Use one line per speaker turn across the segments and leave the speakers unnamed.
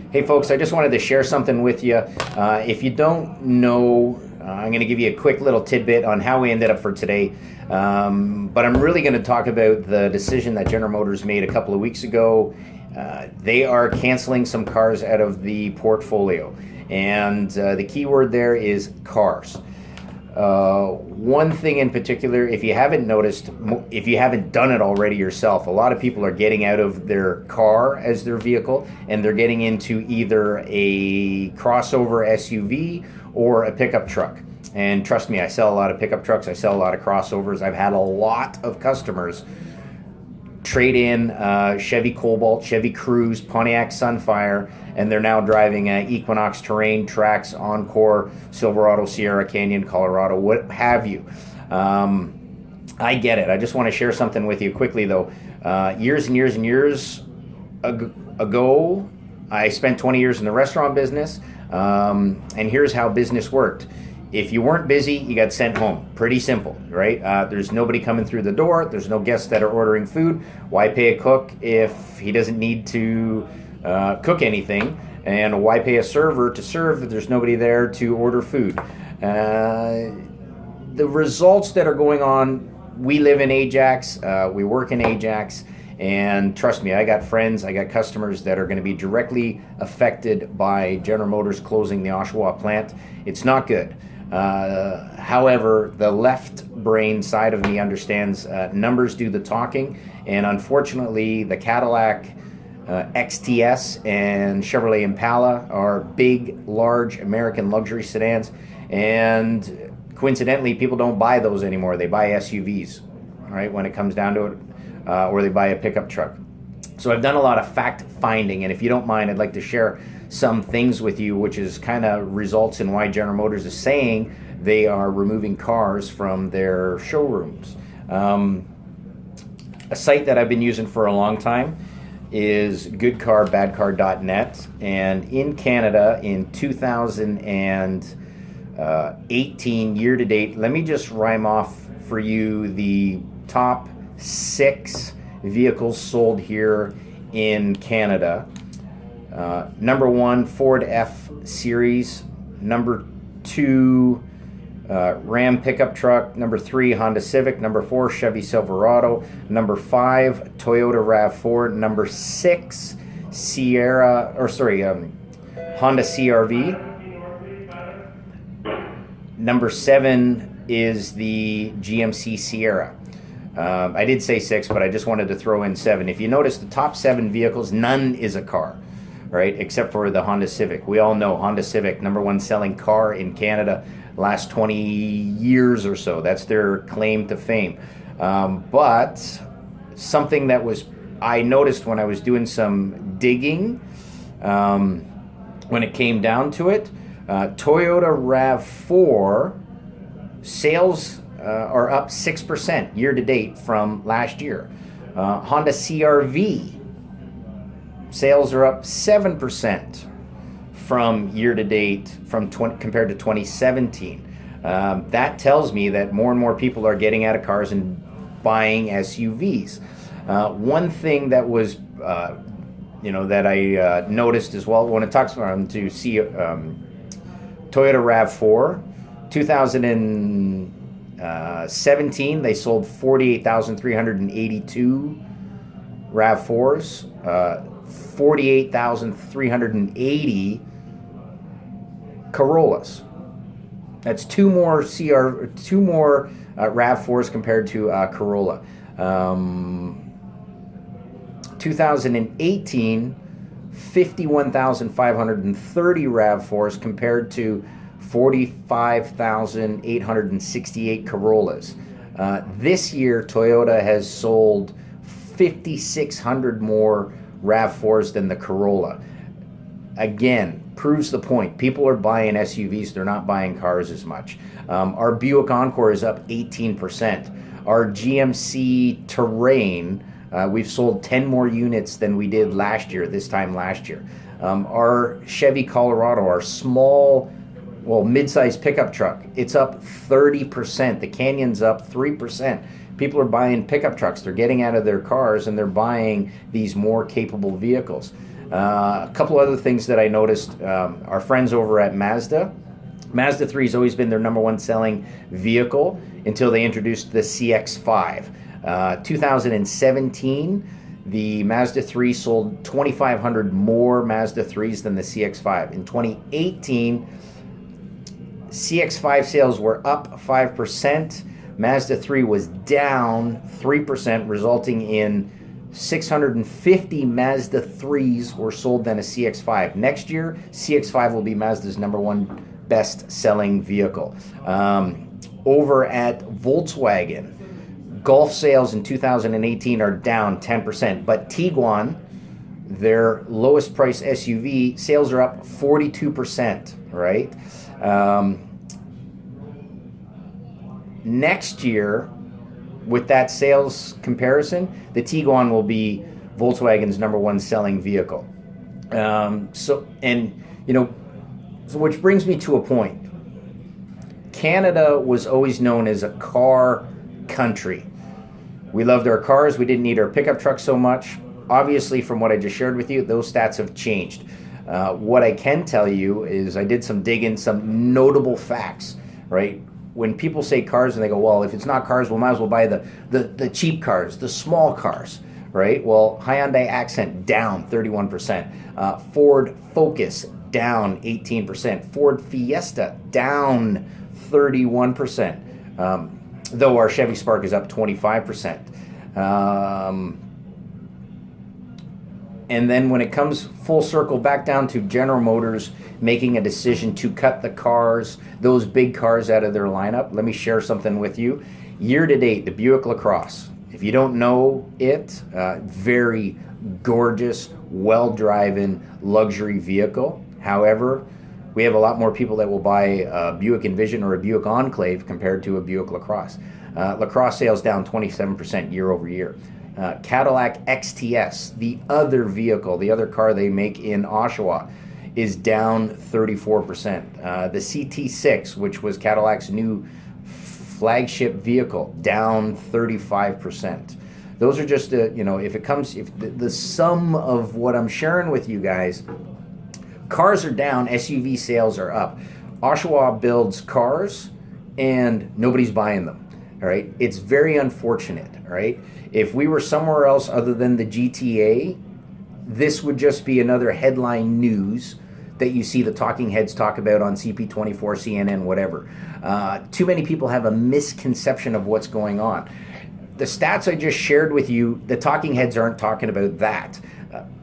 Hey folks, I just wanted to share something with you. If you don't know, I'm going to give you a quick little tidbit on how we ended up for today. But I'm really going to talk about the decision that General Motors made a couple of weeks ago. They are canceling some cars out of the portfolio. And the key word there is cars. One thing in particular, if you haven't noticed, if you haven't done it already yourself, a lot of people are getting out of their car as their vehicle and they're getting into either a crossover SUV or a pickup truck. And trust me, I sell a lot of pickup trucks, I sell a lot of crossovers. I've had a lot of customers trade in Chevy Cobalt, Chevy Cruze, Pontiac Sunfire, and they're now driving Equinox Terrain, Trax, Encore, Silverado, Sierra Canyon, Colorado, what have you. I get it. I just want to share something with you quickly, though. Years and years and years ago, I spent 20 years in the restaurant business, and here's how business worked. If you weren't busy, you got sent home. Pretty simple, right? There's nobody coming through the door. There's no guests that are ordering food. Why pay a cook if he doesn't need to cook anything? And why pay a server to serve if there's nobody there to order food? The results that are going on, we live in Ajax, we work in Ajax, and trust me, I got friends, I got customers that are going to be directly affected by General Motors closing the Oshawa plant. It's not good. However, the left brain side of me understands numbers do the talking, and unfortunately the Cadillac XTS and Chevrolet Impala are big, large American luxury sedans, and coincidentally people don't buy those anymore. They buy SUVs, right, when it comes down to it, or they buy a pickup truck. So I've done a lot of fact finding, and if you don't mind, I'd like to share some things with you, which is kind of results in why General Motors is saying they are removing cars from their showrooms. A site that I've been using for a long time is goodcarbadcar.net, and in Canada in 2018 year to date, let me just rhyme off for you the top 6 vehicles sold here in Canada. Number 1, Ford F-Series. Number 2, Ram pickup truck. Number 3, Honda Civic. Number 4, Chevy Silverado. Number 5, Toyota RAV4. Number 6, Honda CR-V. Number 7 is the GMC Sierra. I did say 6, but I just wanted to throw in 7. If you notice, the top 7 vehicles, none is a car, right? Except for the Honda Civic. We all know Honda Civic, number 1 selling car in Canada last 20 years or so. That's their claim to fame. But something that I noticed when I was doing some digging, when it came down to it, Toyota RAV4 sales are up 6% year to date from last year. Honda CR-V sales are up 7% from year to date compared to 2017. That tells me that more and more people are getting out of cars and buying SUVs. One thing that was, that I noticed as well when it talks about to see Toyota RAV4, 2017 they sold 48,382 RAV4s, 48,380 Corollas. That's 2 more RAV4s compared to Corolla. 2018, 51,530 RAV4s compared to 45,868 Corollas. This year, Toyota has sold 5,600 more RAV4s than the Corolla. Again, proves the point. People are buying SUVs, they're not buying cars as much. Our Buick Encore is up 18%. Our GMC Terrain, we've sold 10 more units than we did this time last year. Our Chevy Colorado, our small, mid-sized pickup truck, it's up 30%. The Canyon's up 3%. People are buying pickup trucks. They're getting out of their cars and they're buying these more capable vehicles. A couple other things that I noticed, our friends over at Mazda. Mazda 3 has always been their number one selling vehicle until they introduced the CX-5. 2017, the Mazda 3 sold 2,500 more Mazda 3s than the CX-5. In 2018, CX-5 sales were up 5%. Mazda 3 was down 3%, resulting in 650 Mazda 3s were sold than a CX-5. Next year, CX-5 will be Mazda's number one best-selling vehicle. Over at Volkswagen, Golf sales in 2018 are down 10%, but Tiguan, their lowest price SUV, sales are up 42%, right? Next year, with that sales comparison, the Tiguan will be Volkswagen's number one selling vehicle. So which brings me to a point. Canada was always known as a car country. We loved our cars. We didn't need our pickup trucks so much. Obviously, from what I just shared with you, those stats have changed. What I can tell you is I did some digging, some notable facts, right? When people say cars and they go, well, if it's not cars, we might as well buy the cheap cars, the small cars, right? Well, Hyundai Accent down 31%. Ford Focus down 18%. Ford Fiesta down 31%. Though our Chevy Spark is up 25%. And then when it comes full circle back down to General Motors making a decision to cut the cars, those big cars out of their lineup, let me share something with you. Year to date, the Buick LaCrosse, if you don't know it, very gorgeous, well-driven luxury vehicle. However, we have a lot more people that will buy a Buick Envision or a Buick Enclave compared to a Buick LaCrosse. LaCrosse sales down 27% year over year. Cadillac XTS, the other vehicle, the other car they make in Oshawa, is down 34%. The CT6, which was Cadillac's new flagship vehicle, down 35%. Those are just, if the sum of what I'm sharing with you guys, cars are down, SUV sales are up. Oshawa builds cars and nobody's buying them. All right. It's very unfortunate. All right. If we were somewhere else other than the GTA, this would just be another headline news that you see the talking heads talk about on CP24, CNN, whatever. Too many people have a misconception of what's going on. The stats I just shared with you, the talking heads aren't talking about that.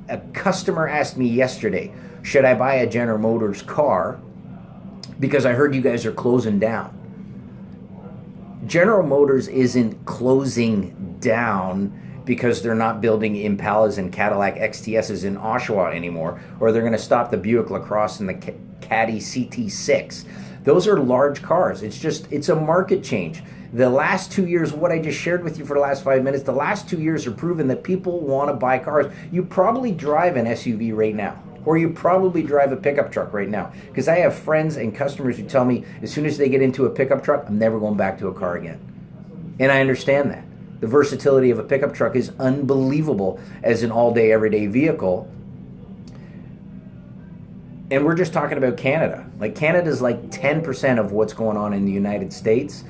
A customer asked me yesterday, should I buy a General Motors car because I heard you guys are closing down? General Motors isn't closing down because they're not building Impalas and Cadillac XTSs in Oshawa anymore, or they're going to stop the Buick LaCrosse and the Caddy CT6. Those are large cars. It's a market change. The last 2 years, what I just shared with you for the last 5 minutes, the last 2 years are proven that people want to buy cars. You probably drive an SUV right now, or you probably drive a pickup truck right now. Because I have friends and customers who tell me as soon as they get into a pickup truck, I'm never going back to a car again. And I understand that. The versatility of a pickup truck is unbelievable as an all-day, everyday vehicle. And we're just talking about Canada. Like, Canada's like 10% of what's going on in the United States.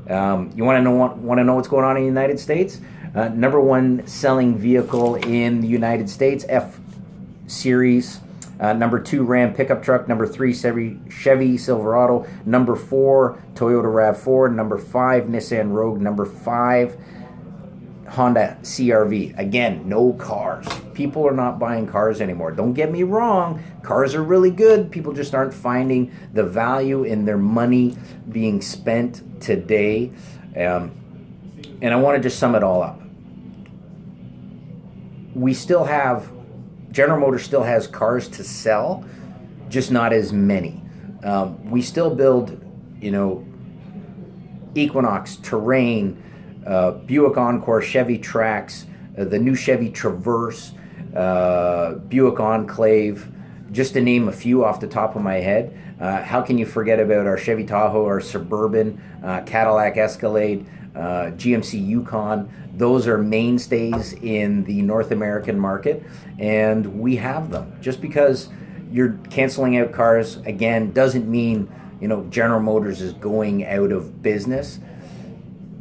You want to know what's going on in the United States? Number one selling vehicle in the United States, F Series. Number 2, Ram pickup truck. Number 3, Chevy Silverado. Number 4, Toyota RAV4. Number 5, Nissan Rogue. Number 5, Honda CR-V. Again, no cars. People are not buying cars anymore. Don't get me wrong. Cars are really good. People just aren't finding the value in their money being spent today. And I want to just sum it all up. General Motors still has cars to sell, just not as many. We still build, Equinox, Terrain, Buick Encore, Chevy Trax, the new Chevy Traverse, Buick Enclave, just to name a few off the top of my head. How can you forget about our Chevy Tahoe, our Suburban, Cadillac Escalade, GMC Yukon. Those are mainstays in the North American market, and we have them. Just because you're canceling out cars, again, doesn't mean, General Motors is going out of business.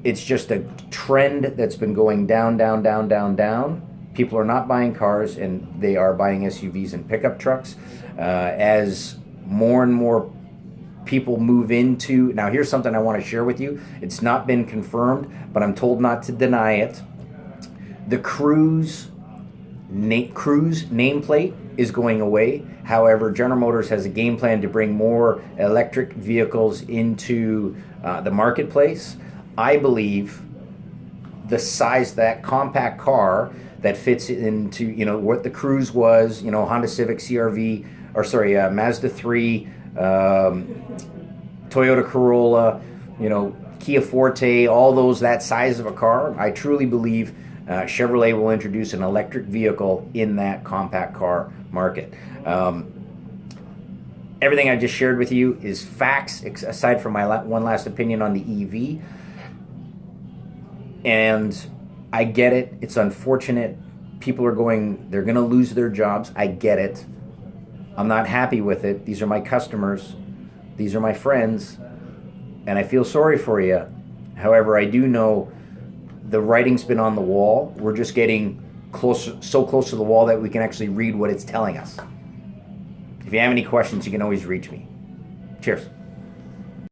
It's just a trend that's been going down, down, down, down, down. People are not buying cars, and they are buying SUVs and pickup trucks. As more and more people move into, now here's something I want to share with you. It's not been confirmed, but I'm told not to deny it. The Cruise nameplate is going away. However, General Motors has a game plan to bring more electric vehicles into the marketplace. I believe the size of that compact car that fits into, what the Cruise was, Honda Civic CR-V, Mazda 3, Toyota Corolla, Kia Forte, all those, that size of a car. I truly believe Chevrolet will introduce an electric vehicle in that compact car market. Everything I just shared with you is facts, aside from my one last opinion on the EV. And I get it. It's unfortunate. People they're going to lose their jobs. I get it. I'm not happy with it. These are my customers. These are my friends. And I feel sorry for you. However, I do know the writing's been on the wall. We're just getting so close to the wall that we can actually read what it's telling us. If you have any questions, you can always reach me. Cheers.